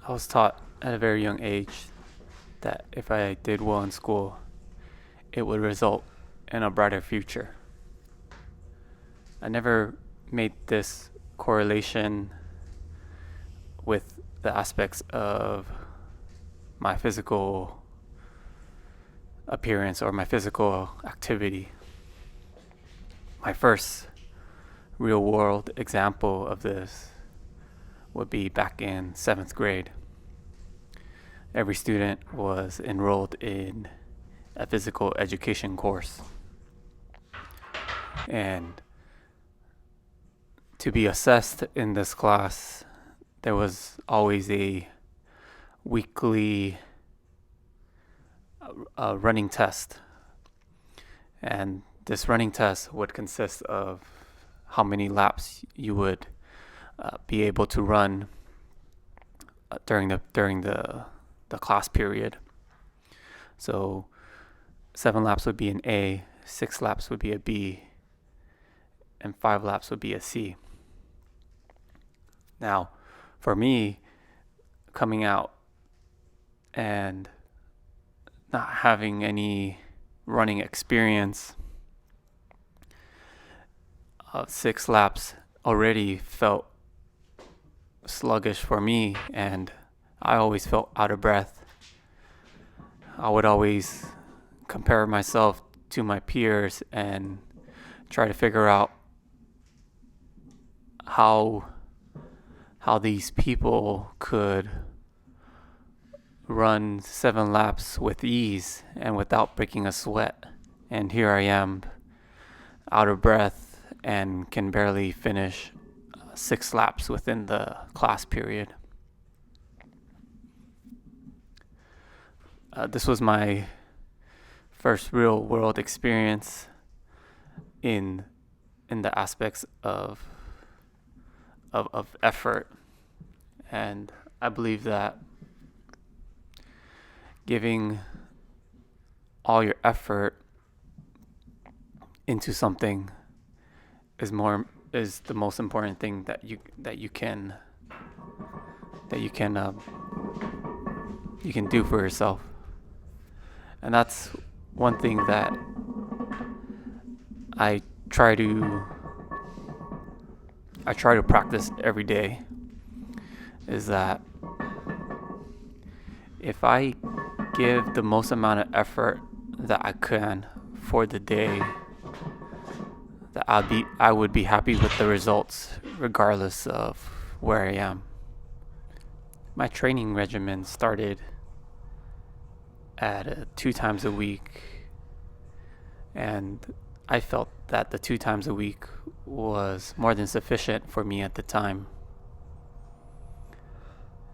I was taught at a very young age that if I did well in school, it would result in a brighter future. I never made this correlation with the aspects of my physical appearance or my physical activity. My first real world example of this would be back in 7th grade. Every student was enrolled in a physical education course. And to be assessed in this class, there was always a weekly running test. And this running test would consist of how many laps you would be able to run during the class period. So 7 laps would be an A, 6 laps would be a B, and 5 laps would be a C. Now, for me, coming out and not having any running experience, 6 laps already felt sluggish for me, and I always felt out of breath. I would always compare myself to my peers and try to figure out how these people could run 7 laps with ease and without breaking a sweat. And here I am, out of breath, and can barely finish 6 laps within the class period. This was my first real world experience in the aspects of effort, and I believe that giving all your effort into something is the most important thing that you can do for yourself. And that's one thing that I try to practice every day, is that if I give the most amount of effort that I can for the day, that I would be happy with the results regardless of where I am. My training regimen started at 2 times a week, and I felt that the 2 times a week was more than sufficient for me at the time.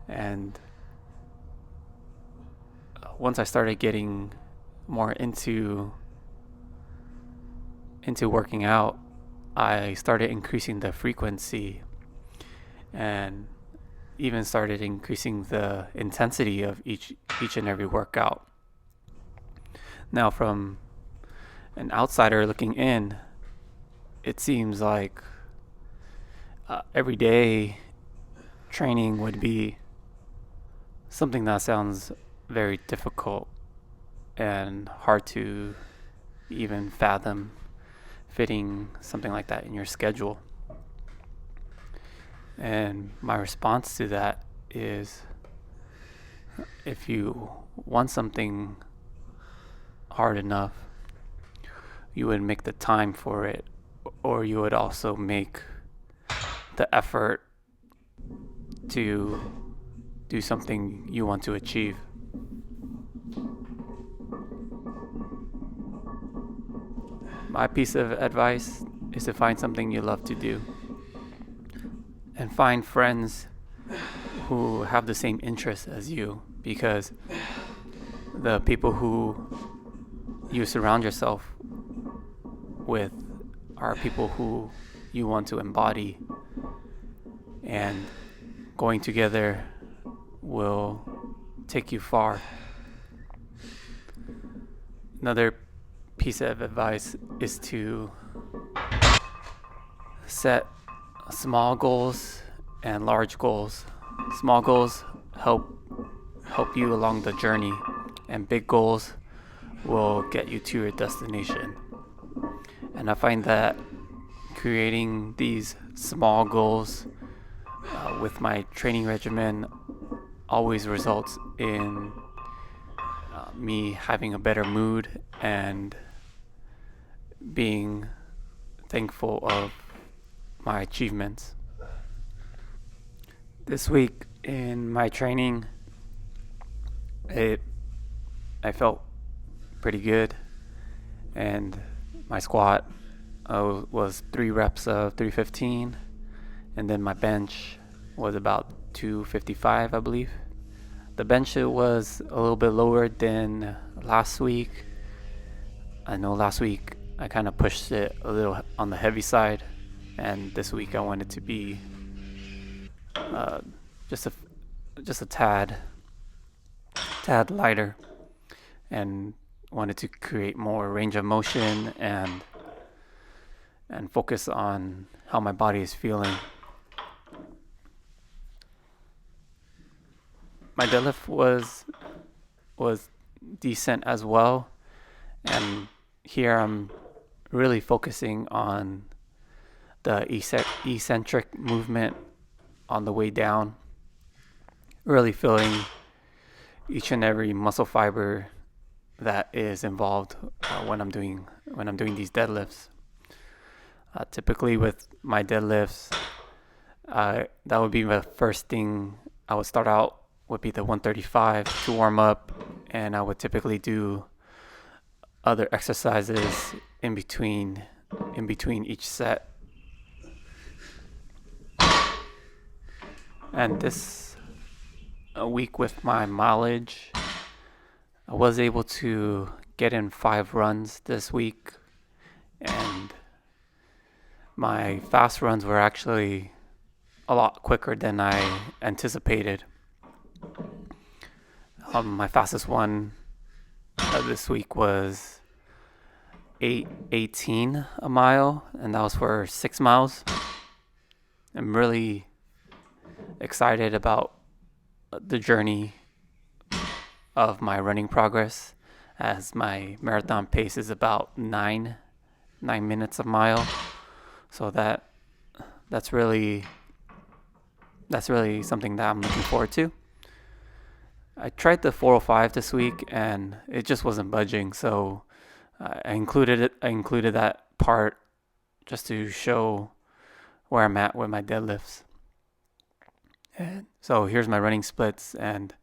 And once I started getting more into working out, I started increasing the frequency and even started increasing the intensity of each and every workout. Now, from an outsider looking in, it seems like everyday training would be something that sounds very difficult and hard to even fathom fitting something like that in your schedule. And my response to that is, if you want something hard enough, you would make the time for it, or you would also make the effort to do something you want to achieve. My piece of advice is to find something you love to do, and find friends who have the same interests as you, because the people who you surround yourself with are people who you want to embody, and going together will take you far. Another piece of advice is to set small goals and large goals. Small goals help you along the journey, and big goals will get you to your destination. And I find that creating these small goals with my training regimen always results in me having a better mood and being thankful of my achievements. This week in my training, I felt pretty good, and my squat was 3 reps of 315, and then my bench was about 255, I believe. The bench was a little bit lower than last week. I know last week I kind of pushed it a little on the heavy side, and this week I wanted to be just a tad lighter, and wanted to create more range of motion and focus on how my body is feeling. My deadlift was decent as well, and here I'm really focusing on the eccentric movement on the way down, really feeling each and every muscle fiber that is involved when I'm doing these deadlifts. Typically with my deadlifts, that would be the first thing I would start out, would be the 135 to warm up, and I would typically do other exercises in between each set. And this week with my mileage, I was able to get in 5 runs this week, and my fast runs were actually a lot quicker than I anticipated. My fastest one this week was 8:18 a mile, and that was for 6 miles. I'm really excited about the journey of my running progress, as my marathon pace is about 9 minutes a mile. So that's really something that I'm looking forward to. I tried the 405 this week, and it just wasn't budging, so I included that part just to show where I'm at with my deadlifts. And so here's my running splits, and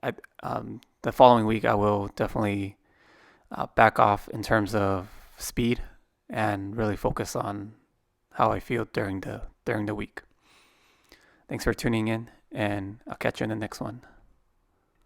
the following week I will definitely back off in terms of speed and really focus on how I feel during the week. Thanks for tuning in, and I'll catch you in the next one.